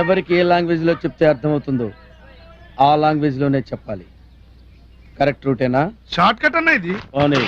ఎవరికి ఏ లాంగ్వేజ్ లో చెప్తే అర్థమవుతుందో ఆ లాంగ్వేజ్ లోనే చెప్పాలి. కరెక్ట్ రూటేనా? షార్ట్ కట్ అన్న ఇది. అవునే.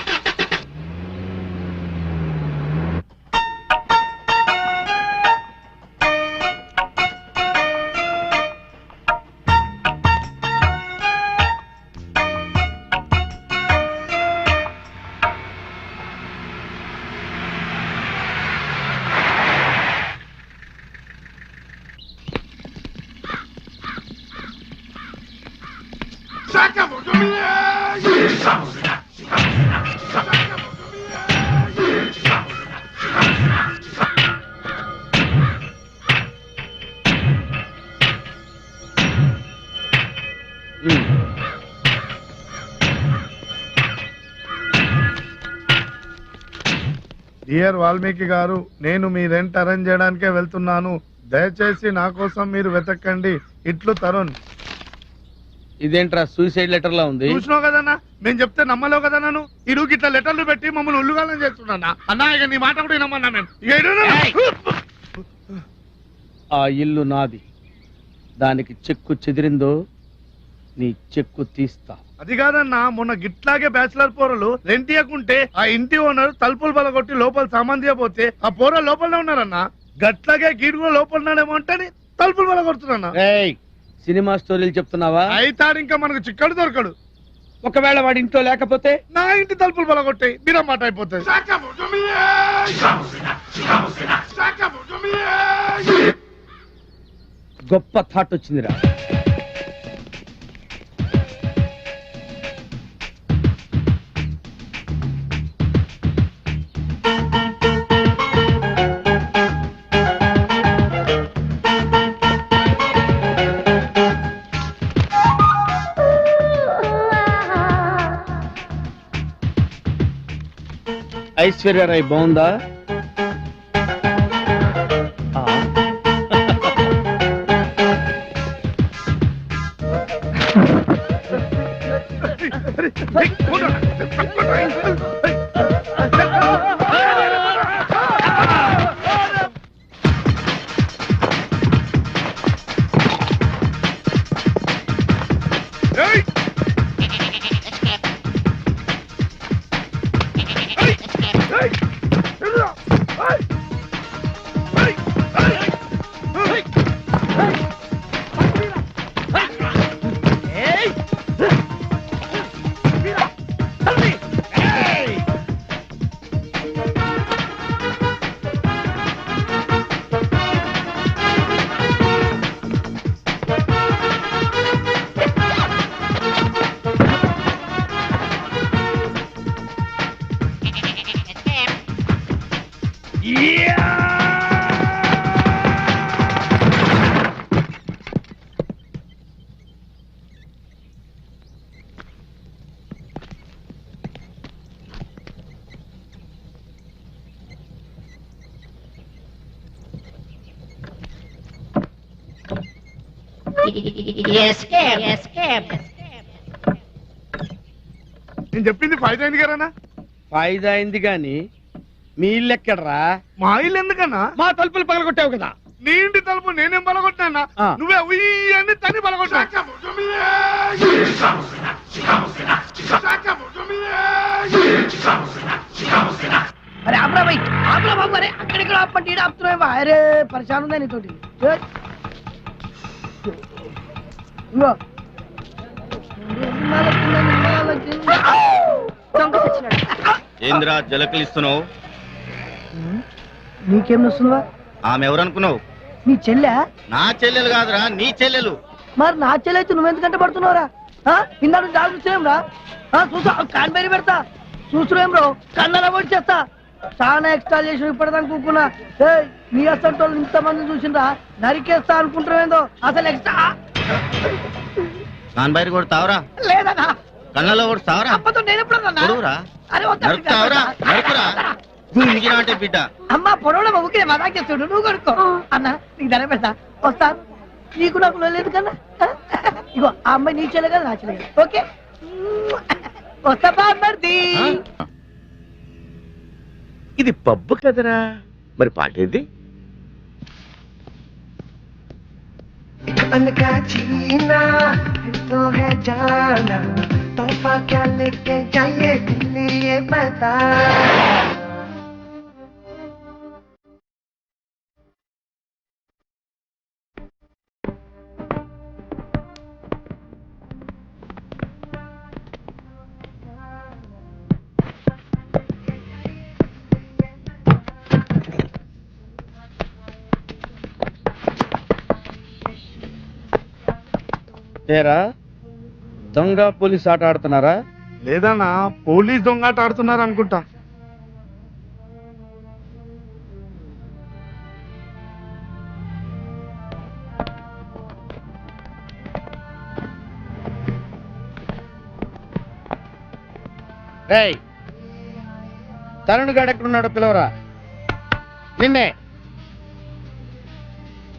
డియర్ వాల్మీకి గారు, నేను మీ రెంట్ అరేంజ్ చేయడానికే వెళ్తున్నాను. దయచేసి నా కోసం మీరు వెతకండి. ఇట్లు తరుణ్. ఇదేంట్రా సూసైడ్ లెటర్ లా ఉంది? చూసినావు కదన్నా, నేను చెప్తే నమ్మలేవు కదా. నన్ను ఇరుగు ఇట్లా లెటర్లు పెట్టి మమ్మల్ని ఉల్లుగాలం చేస్తున్నా అన్నా. ఇక నీ మాట కూడా నమ్మన్నా నేను. ఆ ఇల్లు నాది. దానికి చెక్కు చెదిరిందో నీ చెక్కు తీస్తా. అది కాదన్నా, మొన్న గిట్లాగే బ్యాచిలర్ పోరలు రెంట్ ఇవ్వకుంటే ఆ ఇంటి ఓనర్ తలుపులు బలగొట్టి లోపల సామాన్ తీయబోతే ఆ పోర లోపలనే ఉన్నారన్నా. గట్లాగే గీడు కూడా లోపలన్నాడేమో అంటే తలుపులు బలగొడుతున్నా. సినిమా స్టోరీలు చెప్తున్నావా? అయితాడు ఇంకా మనకు చిక్కడు దొరకడు. ఒకవేళ వాడి ఇంట్లో లేకపోతే నా ఇంటి తలుపులు బలగొట్టాయి మీరమాట అయిపోతాయి. గొప్ప థాట్ వచ్చిందిరా. ఐశ్వర్య రాయ్ బాగుందా? నేను చెప్పింది ఫైదా అయింది కదన్నా. ఫైదా అయింది గాని మీ ఇల్లు ఎక్కడరా? మా ఇల్లు ఎందుకన్నా? మా తలుపులు పగలగొట్టావు కదా. నీ ఇంటి తలుపు నేనేం బలగొట్టినా? నువ్వే ఉయ్యని తని బలగొట్టా. అరే ఆపరా భయ్, ఆపరా బాబు. అరే అక్కడిక్కడ ఆపండి, ఈడ ఆపుతున్నావా? అరే పరిశాన్ ఉందా నీతోటి? ఇంకో ఏంద్రా జలకలిస్తున్నావు? నీకేం వస్తుందా? ఆమె ఎవరనుకున్నావు? నీ చెల్లె? నా చెల్లెలు కాదురా, నీ చెల్లెలు. మరి నా చెల్లె అయితే నువ్వెందుకంటే పడుతున్నావురా? ఇందా నుంచి జాగ్రత్త చూసేం రా. చూసా కాన్బేరి పెడతా. చూసురేం రో, కన్నడ పొడి చేస్తా. చాలా ఎక్స్ట్రా చేసి ఇప్పటిదాకా కూకున్నా. నీ అసలు ఇంతమంది చూసిందా నరికేస్తా అనుకుంటున్నావేందో. అసలు ఎక్స్ట్రా కాన్ బయట కొడతావురా? లేదన్నా. కళ్ళలో కొడతావురా? అప్పతో నేను ఎప్పుడన్నా? అరే నరుకుతావురా? నరుకురా అంటే బిడ్డ. అమ్మా పొడవడం ఊకే మదాకేస్తుడు. నువ్వు కొడుకో అన్న, నీకు ధర పెడతా. వస్తా. నీకు నాకు లేదు కన్నా. ఇగో ఆ అమ్మాయి నీ చెల్లె కదా, నా చెల్లె కదా. ఓకే వస్తా బామ్మర్ది. ఇది పబ్బు కదరా, మరి పాటేది? अलगा जीना तो है जाना तोहफा क्या लेके जाइए दिल्ली ये बता ఏరా దొంగ పోలీస్ ఆట ఆడుతున్నారా? లేదన్నా పోలీస్ దొంగాట ఆడుతున్నారు అనుకుంటా. రేయ్ తరుణ్ గాడు ఎక్కడున్నాడో పిలవరా. నిన్నే.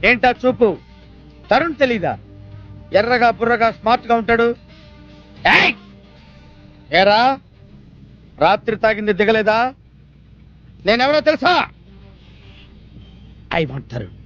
ఏంటా చూపు? తరుణ్ తెలీదా? ఎర్రగా బుర్రగా స్మార్ట్ గా ఉంటాడు. ఏయ్! ఏరా రాత్రి తాగింది దిగలేదా? నేనెవరో తెలుసా? I want Tarun.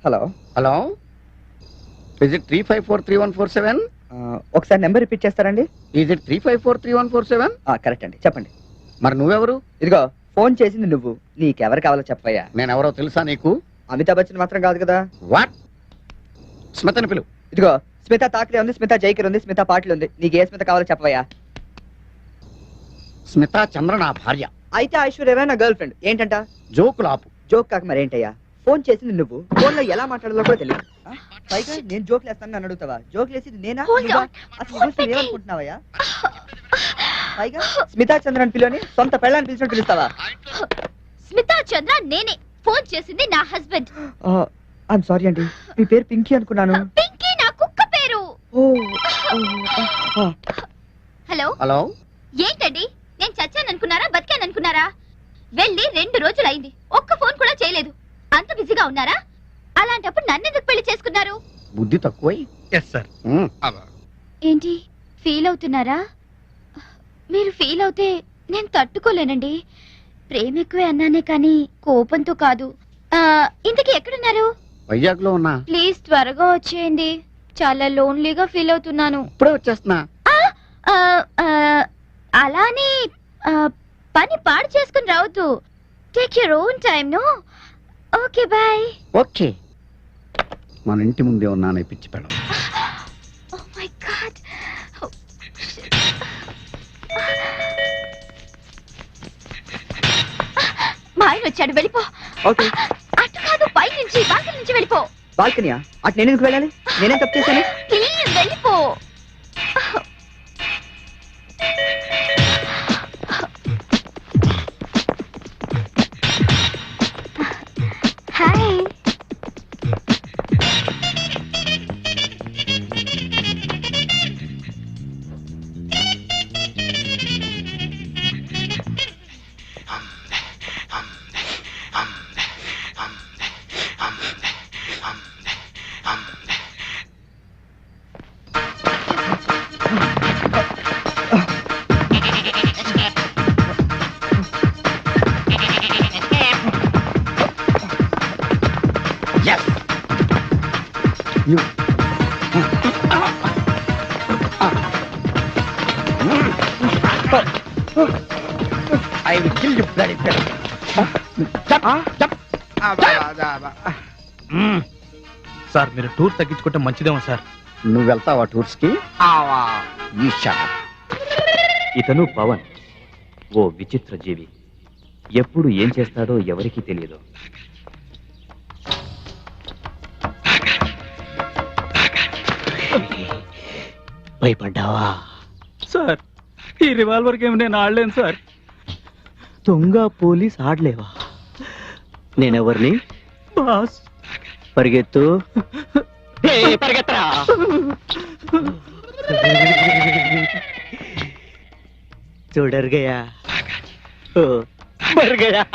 Hello hello, is it 3543147? ఒకసారి నెంబర్ రిపీట్ చేస్తారండి? Is it 3543147? కరెక్ట్ అండి, చెప్పండి. మరి నువ్వెవరు? ఇదిగో ఫోన్ చేసింది నువ్వు, నీకెవరు కావాలో చెప్పయ్యా. నేనెవరో తెలుసా నీకు? అమితాబ్ బచ్చన్ మాత్రం కాదు కదా. వాట్? స్మితని పిలు. ఇదిగో స్మిత తాకరే ఉంది, స్మిత జైకర్ ఉంది, స్మిత పాటిల్ ఉంది. నీకు ఏ స్మిత కావాలో చెప్పవయ్యా. స్మితా చంద్ర నా భార్య. అయితే ఐశ్వర్య నా గర్ల్ ఫ్రెండ్. ఏంటంట? జోకులు ఆపు. జోక్ కాక మరేంటయ్యా? ఫోన్ చేసింది నువ్వు, ఫోన్ లో ఎలా మాట్లాడాలో కూడా తెలియదు. పైగా నేను జోక్ లేస్తాను నన్ను అడుగుతావా? జోక్ లేసింది నేనా? నువ్వా? అసలు చూస్తే ఏమనుకుంటున్నావయ్యా? పైగా స్మితా చంద్రన్ పిలువని సొంత పెళ్ళాన్ని పిలిచినట్టు పిలుస్తావా? స్మితా చంద్ర నేనే. ఫోన్ చేసింది నా హస్బెండ్. ఐఎమ్ సారీ అండి, మీ పేరు పింకీ అనుకున్నాను. పింకీ నా కుక్క పేరు. హలో హలో, ఏంటండి? నేను చచ్చాననుకున్నారా బతికాననుకున్నారా? వెళ్ళి 2 రోజులైంది, ఒక్క ఫోన్ కూడా చేయలేదు. అంత బిజీగా ఉన్నారా? అలాంటప్పుడు నన్నెందుకు పెళ్లి చేసుకున్నారు? బుద్ధి తక్కువై. Yes sir. ఏంటి ఫీల్ అవుతున్నారా? మీరు ఫీల్ అవుతే నేను తట్టుకోలేనండి. ప్రేమ ఎక్కువే అన్నానే కానీ కోపంతో కాదు. ఇంతకీ ఎక్కడున్నారు? వైజాగ్ లో ఉన్నా. ప్లీజ్ త్వరగా వచ్చేయండి, చాలా లోన్లీగా ఫీల్ అవుతున్నాను. ఇప్పుడే వచ్చేస్తున్నా. అలానే పని పాడు చేసుకుని రావద్దు. Take your own time. No. Okay bye. Okay. మన ఇంటి ముందే ఉన్నానే పిచ్చి పెళ్ళ. Oh my God. మా ఆయన వచ్చాడు, వెళ్ళిపో. ఓకే. అటు కాదు, పై నుంచి బాల్కనీ నుంచి వెళ్ళిపో. బాల్కనీయా? అటు నేను ఎందుకు వెళ్ళాలి? నేనేం తప్పు చేశాను? ప్లీజ్ వెళ్ళిపో. Hi. I will kill you, bloody fellow. Sir మీరు టూర్ తగ్గించుకుంటే మంచిదేమో సార్. నువ్వు వెళ్తావా టూర్స్ కి? ఇతను పవన్, ఓ విచిత్ర జీవి. ఎప్పుడు ఏం చేస్తాడో ఎవరికీ తెలియదు. భయపడ్డావా? సార్, ఈ రివాల్వర్ గేమ్ నేను ఆడలేను సార్. దొంగ పోలీస్ ఆడలేవా? నేనెవరిని? బాస్. పరిగెత్తు. పరిగెత్తరా. చూడరు గయా. మర్ గయా.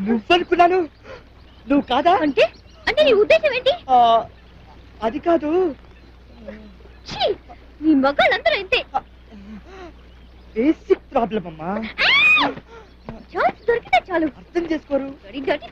నువ్వనుకున్నాను. నువ్వు కాదా? అంటే అంటే నీ ఉద్దేశం ఏంటి? అది కాదు. నీ మగాళ్ళందరూ ఇంతే. బేసిక్ ప్రాబ్లం అమ్మా. ఛాన్స్ దొరికితే చాలు అర్థం చేసుకోరు. Very dirty